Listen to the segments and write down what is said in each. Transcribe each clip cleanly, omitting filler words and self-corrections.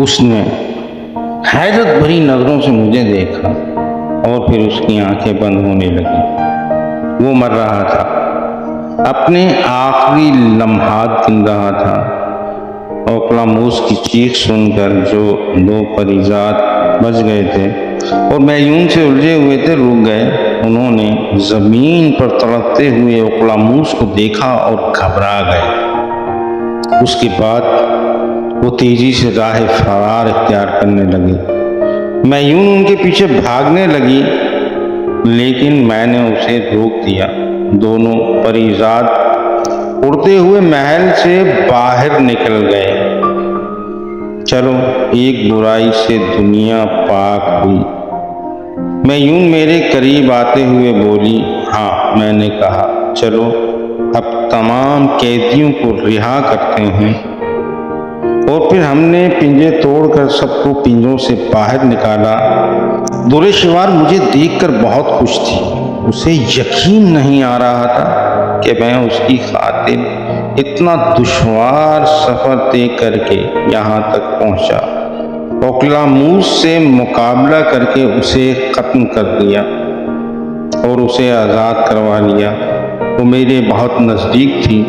उसने हैरत भरी नजरों से मुझे देखा और फिर उसकी आंखें बंद होने लगी। वो मर रहा था, अपने आखिरी लम्हात गिन रहा था। ओकलामूस की चीख सुनकर जो दो परिजात बच गए थे और मैयून से उलझे हुए थे रुक गए। उन्होंने जमीन पर तड़पते हुए ओकलामूस को देखा और घबरा गए। उसके बाद वो तेजी से राह फरार इख्तियार करने लगे। मैयून उनके पीछे भागने लगी, लेकिन मैंने उसे रोक दिया। दोनों परिजात उड़ते हुए महल से बाहर निकल गए। चलो, एक बुराई से दुनिया पाक हुई। मैयून मेरे करीब आते हुए बोली। हाँ, मैंने कहा, चलो अब तमाम कैदियों को रिहा करते हैं। और फिर हमने पिंजरे तोड़कर सबको पिंजरों से बाहर निकाला। दुरेशवार मुझे देखकर बहुत खुश थी। उसे यकीन नहीं आ रहा था कि मैं उसकी खातिर इतना दुश्वार सफर तय करके यहाँ तक पहुँचा। ओकलामूस से मुकाबला करके उसे खत्म कर दिया और उसे आज़ाद करवा लिया। वो मेरे बहुत नज़दीक थी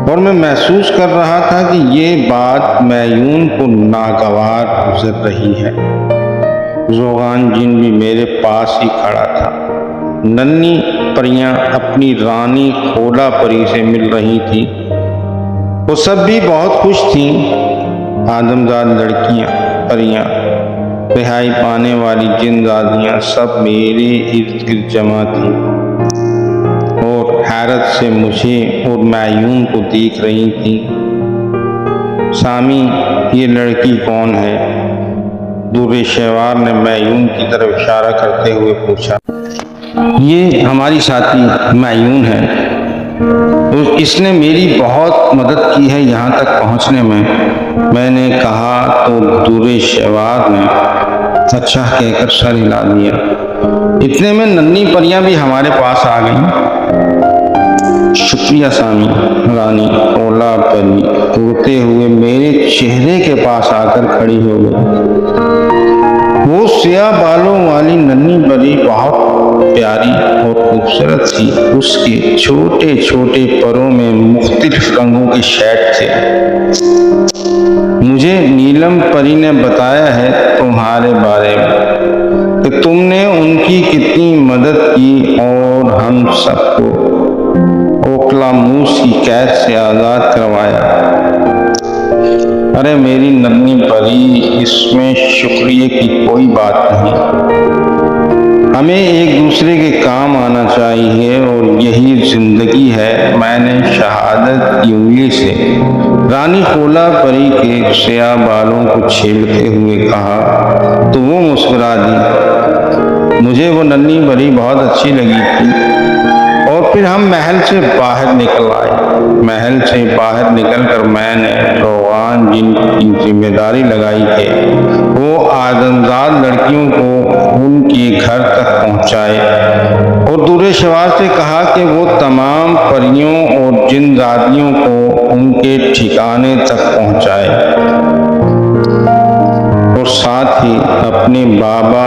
और मैं महसूस कर रहा था कि ये बात मैयून को नागवार गुजर रही है। ज़ोगान जिन भी मेरे पास ही खड़ा था। नन्ही परियां अपनी रानी खोला परी से मिल रही थी। वो सब भी बहुत खुश थीं। आदमजाद लड़कियां, परियां, रिहाई पाने वाली जिनजादियां सब मेरे इर्द गिर्द जमा थी और हैरत से मुझे और मैयून को देख रही थी। सामी, ये लड़की कौन है? दुरेशवार ने मैयून की तरफ इशारा करते हुए पूछा। ये हमारी साथी मैयून है। इसने मेरी बहुत मदद की है यहाँ तक पहुँचने में, मैंने कहा तो दुरेशवार ने अच्छा कहकर सर हिला दिया। इतने में नन्ही परियां भी हमारे पास आ गईं। शुक्रिया सामी। रानी खोला परी रोते हुए मेरे चेहरे के पास आकर खड़ी हो गई। वो स्याह बालों वाली नन्ही परी बहुत प्यारी और खूबसूरत थी। उसके छोटे छोटे पैरों में मुख्तलिफ रंगों के शेड थे। मुझे नीलम परी ने बताया है तुम्हारे बारे में कि तुमने उनकी कितनी मदद की और हम सबको ओकलामूस की कैद से आज़ाद करवाया। अरे मेरी नन्ही परी, इसमें शुक्रिया की कोई बात नहीं। हमें एक दूसरे के काम आना चाहिए और यही जिंदगी है। मैंने शहादत की उंगली से रानी खोला परी के स्याह बालों को छेड़ते हुए कहा तो वो मुस्कुरा दी। मुझे वो नन्ही परी बहुत अच्छी लगी थी। और फिर हम महल से बाहर निकल आए। महल से बाहर निकलकर मैंने ज़ोगान जिन की जिम्मेदारी लगाई कि वो आदमजाद लड़कियों को उनके घर तक पहुंचाए और दुरेशवार से कहा कि वो तमाम परियों और जिनजादियों को उनके ठिकाने तक पहुंचाए और साथ ही अपने बाबा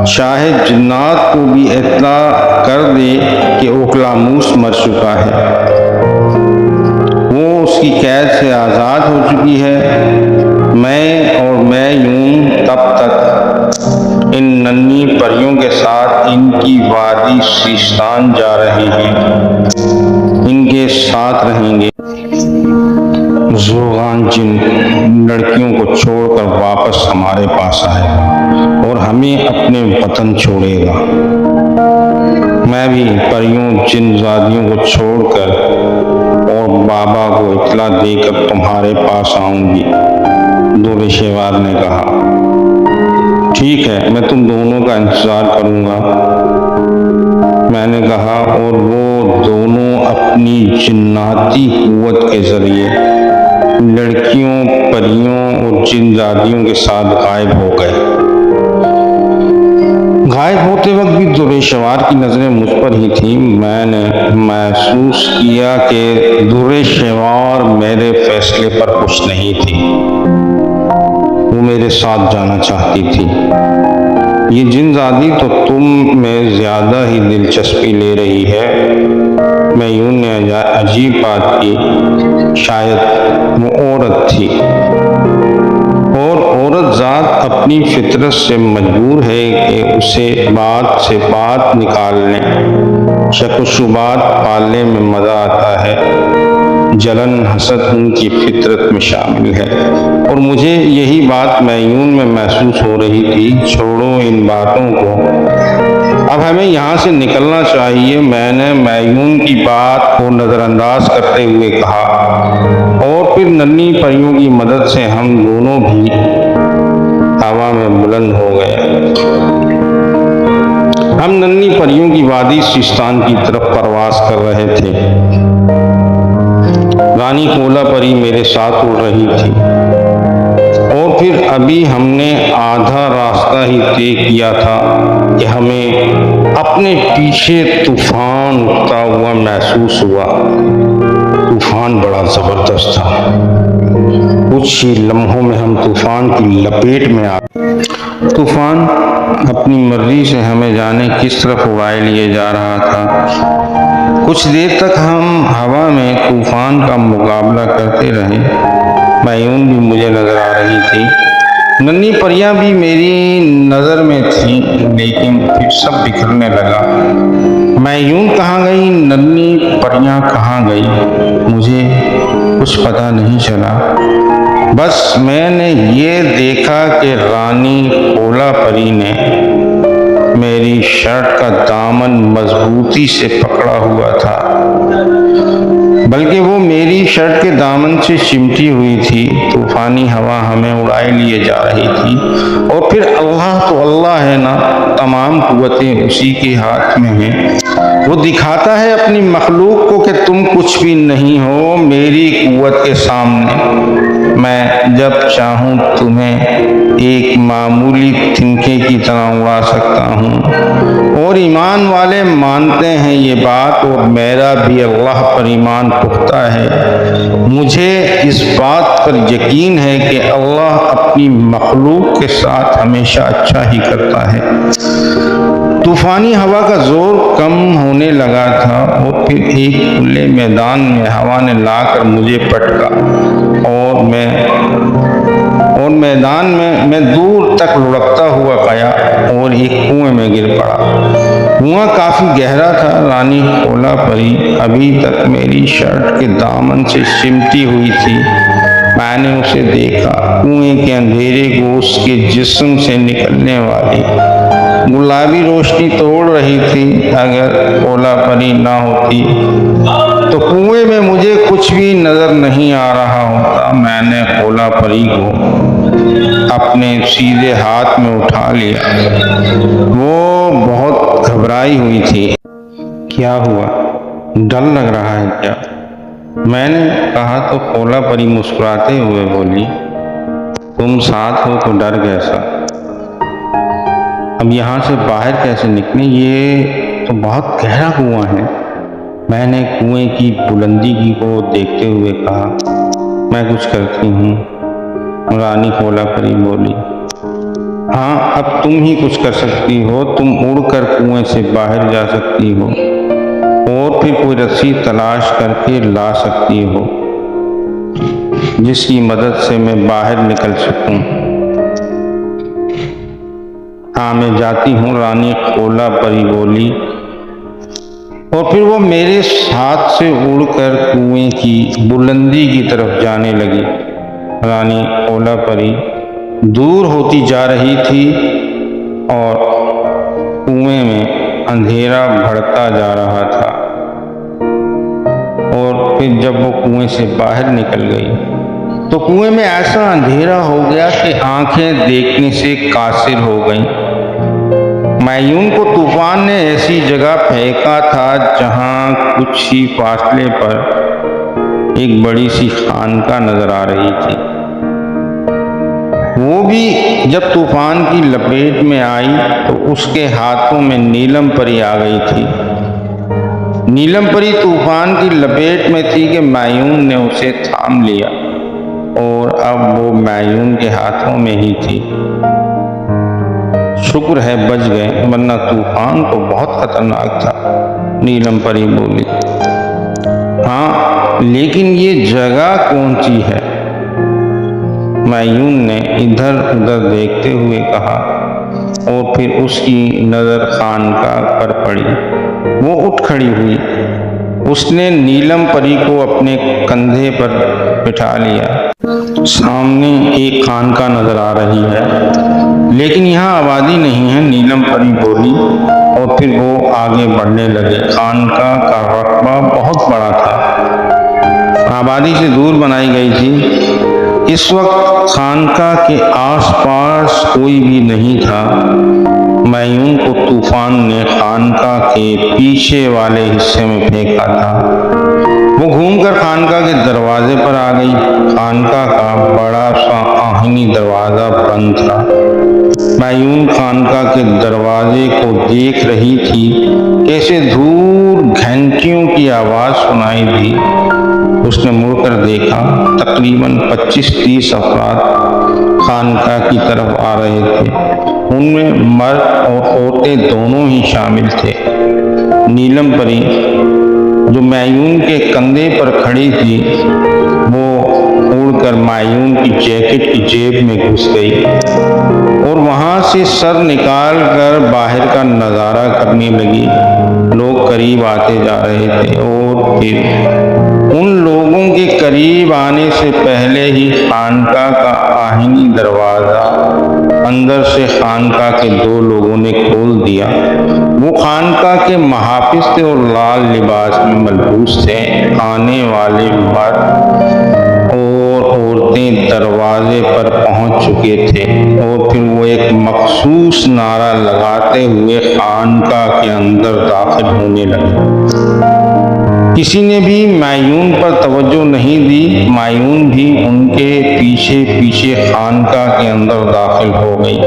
शाह जिन्नात को भी इत्तला कर दे कि ओकलामूस मर चुका है। वो उसकी कैद से आज़ाद हो चुकी है। मैं मैयून तब तक इन नन्ही परियों के साथ इनकी वादी सिस्तान जा रहे हैं। इनके साथ रहेंगे। ज़ोगान जिन लड़कियों को छोड़कर वापस हमारे पास आएगा और हमें अपने वतन छोड़ेगा। मैं भी परियों जिनजादियों को छोड़कर और बाबा को इत्तला देकर तुम्हारे पास आऊंगी, दुरेशवार ने कहा। ठीक है, मैं तुम दोनों का इंतजार करूंगा, मैंने कहा। और वो दोनों अपनी जिन्नाती कुव्वत के जरिए लड़कियों, परियों और जिनजादियों के साथ गायब हो गए। गायब होते वक्त भी दुरेशवार की नजरें मुझ पर ही थी। मैंने महसूस किया कि दुरेशवार मेरे फैसले पर खुश नहीं थी। मेरे साथ जाना चाहती थी। ये जिनज़ादी तो तुम में ज़्यादा ही दिलचस्पी ले रही है। मयून ने अजीब बात की, शायद वो औरत थी और औरत ज़ात अपनी फितरत से मजबूर है कि उसे बात से बात निकालने, शक व शुबात पालने में मज़ा आता है। जलन हसद उनकी फितरत में शामिल है और मुझे यही बात मयून में महसूस हो रही थी। छोड़ो इन बातों को, अब हमें यहाँ से निकलना चाहिए। मैंने मयून की बात को नज़रअंदाज करते हुए कहा और फिर नन्ही परियों की मदद से हम दोनों भी हवा में बुलंद हो गए। हम नन्ही परियों की वादी सिस्तान की तरफ परवास कर रहे थे। रानी कोला परी मेरे साथ उड़ रही थी और फिर अभी हमने आधा रास्ता ही तय किया था कि हमें अपने पीछे तूफान उठता हुआ महसूस हुआ। तूफान बड़ा जबरदस्त था। कुछ ही लम्हों में हम तूफान की लपेट में आ गए। तूफान अपनी मर्जी से हमें जाने किस तरफ उड़ाए लिए जा रहा था। कुछ देर तक हम हवा में तूफान का मुकाबला करते रहे। मयून भी मुझे नजर आ रही थी, नन्ही परियां भी मेरी नज़र में थी, लेकिन फिर सब बिखरने लगा। मयून कहाँ गई, नन्ही परियां कहाँ गई, मुझे कुछ पता नहीं चला। बस मैंने ये देखा कि रानी कोला परी ने मेरी शर्ट का दामन मजबूती से पकड़ा हुआ था, बल्कि वो मेरी शर्ट के दामन से चिमटी हुई थी। तूफानी हवा हमें उड़ाए लिए जा रही थी और फिर अल्लाह तो अल्लाह है ना, तमाम कुव्वतें उसी के हाथ में हैं। वो दिखाता है अपनी मखलूक को कि तुम कुछ भी नहीं हो मेरी कुव्वत के सामने। मैं जब चाहूँ तुम्हें एक मामूली तिनके की तरह उड़ा सकता हूँ और ईमान वाले मानते हैं ये बात, और मेरा भी अल्लाह पर ईमान पुख्ता है। मुझे इस बात पर यकीन है कि अल्लाह अपनी मखलूक के साथ हमेशा अच्छा ही करता है। तूफानी हवा का जोर कम होने लगा था और फिर एक खुले मैदान में हवा ने लाकर मुझे पटका और मैदान में मैं दूर तक लुढ़कता हुआ गया और एक कुएं में गिर पड़ा। कुआं काफी गहरा था। रानी कोला परी अभी तक मेरी शर्ट के दामन से चिमटी हुई थी। मैंने उसे देखा। कुएं के अंधेरे को उसके जिस्म से निकलने वाली गुलाबी रोशनी तोड़ रही थी। अगर कोला परी ना होती तो कुएं में मुझे कुछ भी नजर नहीं आ रहा होता। मैंने कोला परी को अपने सीधे हाथ में उठा लिया। वो बहुत घबराई हुई थी। क्या हुआ, डर लग रहा है क्या? मैंने कहा तो कोला परी मुस्कुराते हुए बोली, तुम साथ हो तो डर कैसा। अब यहाँ से बाहर कैसे निकले, ये तो बहुत गहरा कुआं है। मैंने कुएं की बुलंदी की को देखते हुए कहा, मैं कुछ करती हूँ। रानी कोला परी बोली, हाँ अब तुम ही कुछ कर सकती हो। तुम उड़कर कुएं से बाहर जा सकती हो और फिर कोई रस्सी तलाश करके ला सकती हो जिसकी मदद से मैं बाहर निकल सकूं। हाँ मैं जाती हूँ, रानी कोला परी बोली और फिर वो मेरे हाथ से उड़कर कुएं की बुलंदी की तरफ जाने लगी। रानी कोला परी दूर होती जा रही थी और कुएं में अंधेरा बढ़ता जा रहा था। और फिर जब वो कुएं से बाहर निकल गई तो कुएं में ऐसा अंधेरा हो गया कि आंखें देखने से कासिर हो गईं। मयून को तूफान ने ऐसी जगह फेंका था जहां कुछ ही फासले पर एक बड़ी सी खानका नजर आ रही थी। वो भी जब तूफान की लपेट में आई तो उसके हाथों में नीलम परी आ गई थी। नीलम परी तूफान की लपेट में थी कि मयून ने उसे थाम लिया और अब वो मायून के हाथों में ही थी। शुक्र है बच गए, वरना तूफान तो बहुत खतरनाक था, नीलम परी बोली। हाँ, लेकिन ये जगह कौन सी है? मायून ने इधर उधर देखते हुए कहा और फिर उसकी नजर खानका पर पड़ी। वो उठ खड़ी हुई। उसने नीलम परी को अपने कंधे पर बिठा लिया। सामने एक खानका नजर आ रही है, लेकिन यहाँ आबादी नहीं है, नीलम परी बोली और फिर वो आगे बढ़ने लगे। खानका का रकबा बहुत बड़ा था, आबादी से दूर बनाई गई थी। इस वक्त खानका के आसपास कोई भी नहीं था। मायून को तूफान ने खानका के पीछे वाले हिस्से में फेंका था। वो घूमकर खानका के दरवाजे पर आ गई। खानका का बड़ा सा आहिनी दरवाजा बंद था। मायून खानका के दरवाजे को देख रही थी। कैसे दूर घंटियों की आवाज सुनाई दी। उसने मुड़कर देखा, तकरीबन 25-30 अफराद खानका की तरफ आ रहे थे। उनमें मर्द और औरतें दोनों ही शामिल थे। नीलम परी जो मायून के कंधे पर खड़ी थी, वो उड़कर मायून की जैकेट की जेब में घुस गई और वहां से सर निकाल कर बाहर का नजारा करने लगी। लोग करीब आते जा रहे थे और फिर उन लोगों के करीब आने से पहले ही खानका का आहिनी दरवाजा अंदर से खानका के 2 लोगों ने खोल दिया। वो खानका के महाफिज थे और लाल लिबास में मलबूस थे। आने वाले मर्द और औरतें दरवाजे पर पहुंच चुके थे और फिर वो एक मखसूस नारा लगाते हुए खानका के अंदर दाखिल होने लगे। किसी ने भी मायून पर तवज्जो नहीं दी। मायून भी उनके पीछे पीछे खानका के अंदर दाखिल हो गई।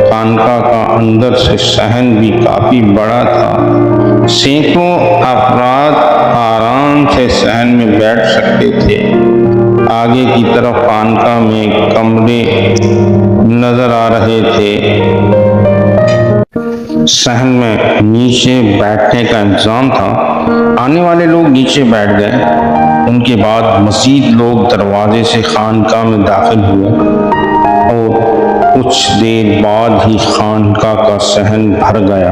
खानका का अंदर से सहन भी काफी बड़ा था। सैकड़ों अफराद आराम से सहन में बैठ सकते थे। आगे की तरफ खानका में कमरे नजर आ रहे थे। सहन में नीचे बैठने का इंतजाम था। आने वाले लोग नीचे बैठ गए। उनके बाद मजीद लोग दरवाजे से खानका में दाखिल हुए और कुछ देर बाद ही खानका का सहन भर गया।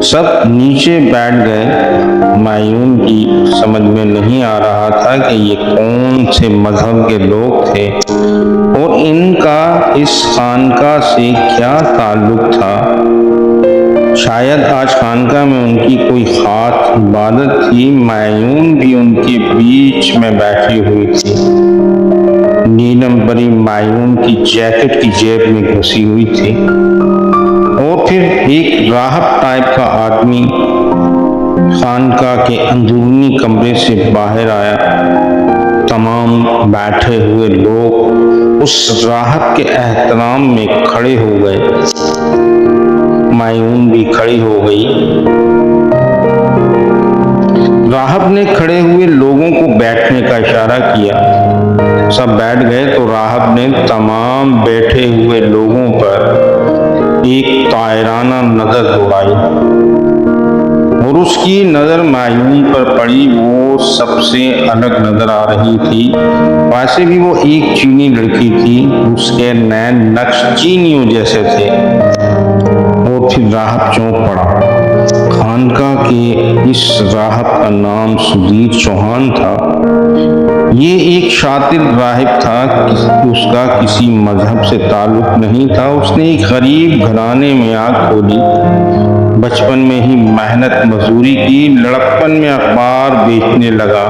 सब नीचे बैठ गए। मायून की समझ में नहीं आ रहा था कि ये कौन से मजहब के लोग थे और इनका इस खानका से क्या ताल्लुक था। शायद आज खानका में उनकी कोई खास इबादत थी। मायून भी उनके बीच में बैठी हुई थी। नीलम परी मायून की जैकेट की जेब में घुसी हुई थी और फिर एक राहब टाइप का आदमी खानका के अंदरूनी कमरे से बाहर आया। तमाम बैठे हुए लोग उस राहब के एहतराम में खड़े हो गए। मायून भी खड़ी हो गई। राहब ने खड़े हुए लोगों को बैठने का इशारा किया। सब बैठ गए तो राहब ने तमाम बैठे हुए लोगों पर एक तायराना नजर दौड़ाई और उसकी नजर मायून पर पड़ी। वो सबसे अलग नजर आ रही थी। वैसे भी वो एक चीनी लड़की थी। उसके नैन नक्श चीनियों जैसे थे। और फिर राहब चौंक पड़ा। खानका के इस राहब का नाम सुधीर चौहान था। ये एक शातिर राहिब था। उसका किसी मजहब से ताल्लुक नहीं था। उसने एक गरीब घराने में आग खोली। बचपन में ही मेहनत मजदूरी की। लड़कपन में अखबार बेचने लगा।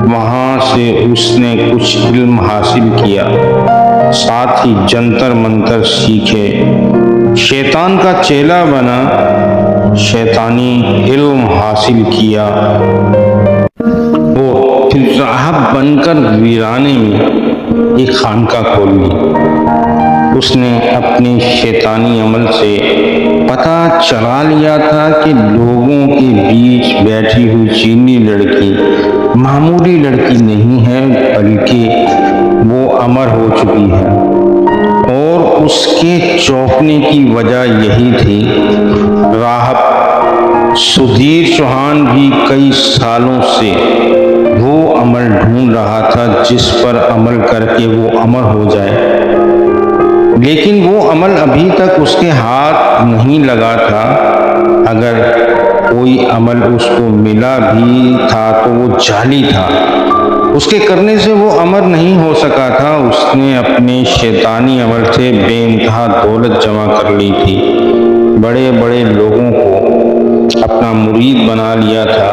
वहां से उसने कुछ इल्म हासिल किया, साथ ही जंतर मंतर सीखे। शैतान का चेला बना, शैतानी इल्म हासिल किया और फिर राहब बनकर वीराने में एक खानका खोल ली। उसने अपने शैतानी अमल से पता चला लिया था कि लोगों के बीच बैठी हुई चीनी लड़की मामूली लड़की नहीं है, बल्कि वो अमर हो चुकी है। और उसके चौंकने की वजह यही थी, राहब सुधीर चौहान भी कई सालों से वो अमल ढूंढ रहा था जिस पर अमल करके वो अमर हो जाए, लेकिन वो अमल अभी तक उसके हाथ नहीं लगा था। अगर कोई अमल उसको मिला भी था तो वो जाली था, उसके करने से वो अमर नहीं हो सका था। उसने अपने शैतानी अमल से बेइंतहा दौलत जमा कर ली थी, बड़े बड़े लोगों को अपना मुरीद बना लिया था,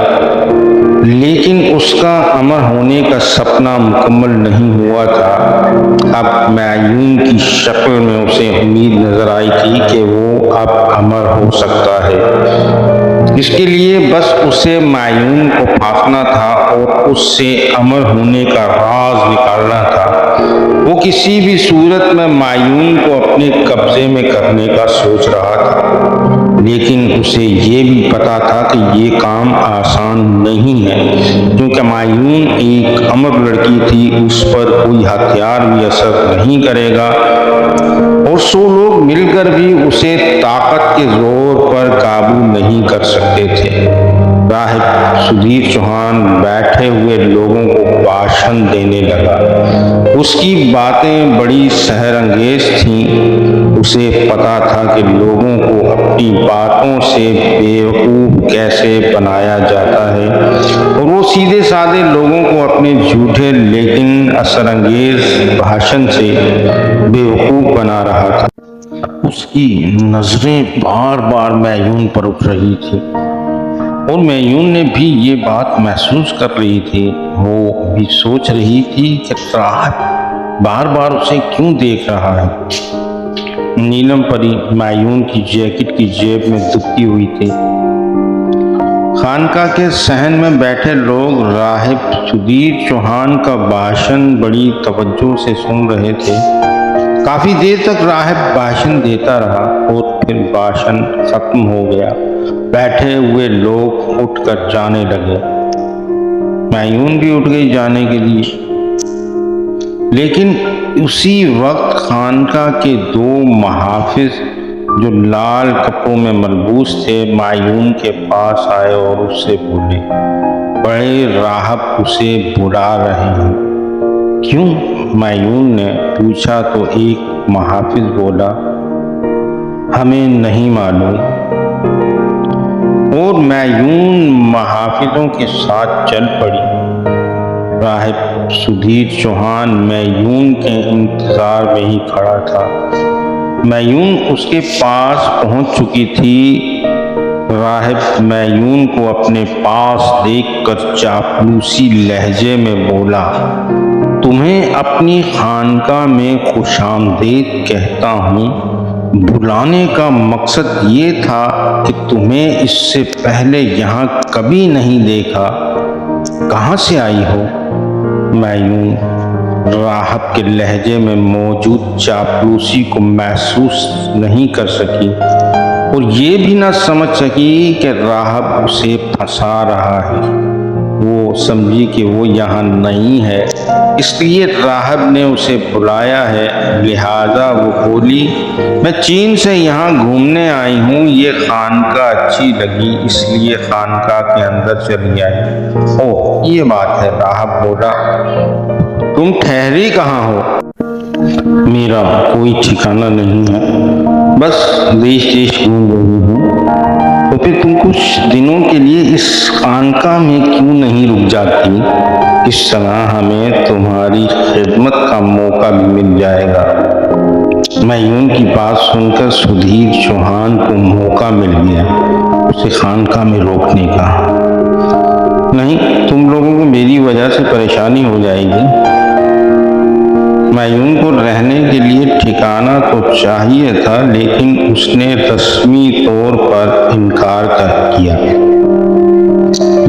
लेकिन उसका अमर होने का सपना मुकम्मल नहीं हुआ था। अब मायून की शक्ल में उसे उम्मीद नजर आई थी कि वो अब अमर हो सकता है। इसके लिए बस उसे मायून को फांकना था और उससे अमर होने का राज निकालना था। वो किसी भी सूरत में मायून को अपने कब्जे में करने का सोच रहा था, लेकिन उसे ये भी पता था कि ये काम आसान नहीं है, क्योंकि मायून एक अमर लड़की थी, उस पर कोई हथियार भी असर नहीं करेगा और 100 लोग मिलकर भी उसे ताकत के जोर पर काबू नहीं कर सकते थे। राहिब सुधीर चौहान बैठे हुए लोगों को भाषण देने लगा। उसकी बातें बड़ी सहरंगेज थीं। उसे पता था कि लोगों को अपनी बातों से बेवकूफ कैसे बनाया जाता है और वो सीधे साधे लोगों को अपने झूठे लेकिन असरंगेज भाषण से बेवकूफ बना रहा था। उसकी नजरें बार बार मायून पर उठ रही थी और मायून ने भी ये बात महसूस कर रही थी। वो भी सोच रही थी कि राहब बार बार उसे क्यों देख रहा है। नीलम परी मायून की जैकेट की जेब में दुबकी हुई थी। खानका के सहन में बैठे लोग राहिब सुधीर चौहान का भाषण बड़ी तवज्जो से सुन रहे थे। काफी देर तक राहिब भाषण देता रहा और फिर भाषण खत्म हो गया। बैठे हुए लोग उठकर जाने लगे। मायून भी उठ गई जाने के लिए, लेकिन उसी वक्त खानका के 2 मुहाफिज जो लाल कपड़ों में मलबूस थे मायून के पास आए और उससे बोले, बड़े राहब उसे बुला रहे हैं। क्यों? मायून ने पूछा तो एक मुहाफिज बोला, हमें नहीं मालूम। और मायून मुहाफिजों के साथ चल पड़ी। राहिब सुधीर चौहान मायून के इंतजार में ही खड़ा था। मायून उसके पास पहुंच चुकी थी। राहिब मायून को अपने पास देखकर चापलूसी लहजे में बोला, तुम्हें अपनी खानका में खुशामदीद कहता हूँ। बुलाने का मकसद ये था कि तुम्हें इससे पहले यहाँ कभी नहीं देखा। कहाँ से आई हो? मायून राहब के लहजे में मौजूद चापलूसी को महसूस नहीं कर सकी और ये भी ना समझ सकी कि राहब उसे फंसा रहा है। वो समझी कि वो यहाँ नहीं है, इसलिए राहब ने उसे बुलाया है। लिहाजा वो बोली, मैं चीन से यहाँ घूमने आई हूँ, ये खानका अच्छी लगी इसलिए खानका के अंदर चली आई। ओह, ये बात है। राहब बोला, तुम ठहरी कहाँ हो? मेरा कोई ठिकाना नहीं है, बस देश देश घूम रही हूँ। तो फिर तुम कुछ दिनों के लिए इस खानका में क्यों नहीं रुक जाती? इस तरह हमें तुम्हारी खिदमत का मौका भी मिल जाएगा। मायून की बात सुनकर सुधीर चौहान को मौका मिल गया उसे खानका में रोकने का। नहीं, तुम लोगों को मेरी वजह से परेशानी हो जाएगी। मायून को रहने के लिए ठिकाना तो चाहिए था, लेकिन उसने रस्मी तौर पर इनकार कर किया।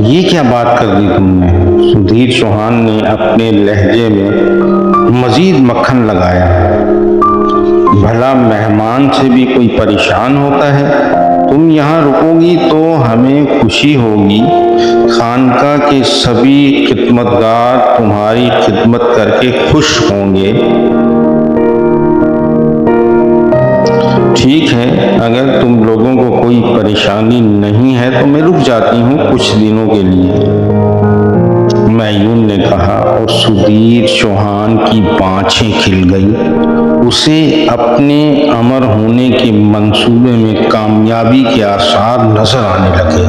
ये क्या बात कर दी तुमने? सुधीर चौहान ने अपने लहजे में मजीद मक्खन लगाया। भला मेहमान से भी कोई परेशान होता है? तुम यहाँ रुकोगी तो हमें खुशी होगी। खानका के सभी खिदमतगार तुम्हारी खिदमत करके खुश होंगे। ठीक है, अगर तुम लोगों को कोई परेशानी नहीं है तो मैं रुक जाती हूँ कुछ दिनों के लिए, मायून ने कहा। और सुधीर चौहान की बाँछें खिल गई। उसे अपने अमर होने के मंसूबे में कामयाबी के आसार नजर आने लगे।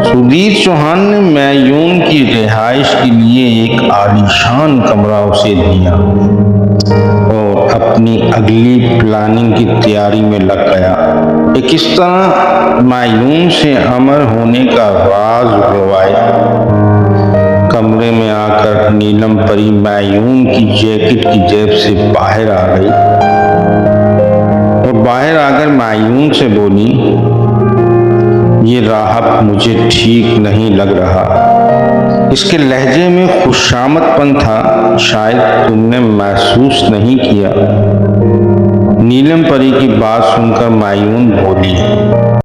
सुधीर चौहान ने मायून की रिहाइश के लिए एक आलीशान कमरा उसे दिया और अपनी अगली प्लानिंग की तैयारी में लग गया कि किस तरह मायून से अमर होने का राज उगलवाए। कमरे में आकर नीलम परी मायून की जैकेट की जेब से बाहर आ गई और बाहर आकर मायून से बोली, ये राहब मुझे ठीक नहीं लग रहा। इसके लहजे में खुशामदपन था, शायद तुमने महसूस नहीं किया। नीलम परी की बात सुनकर मायून बोली,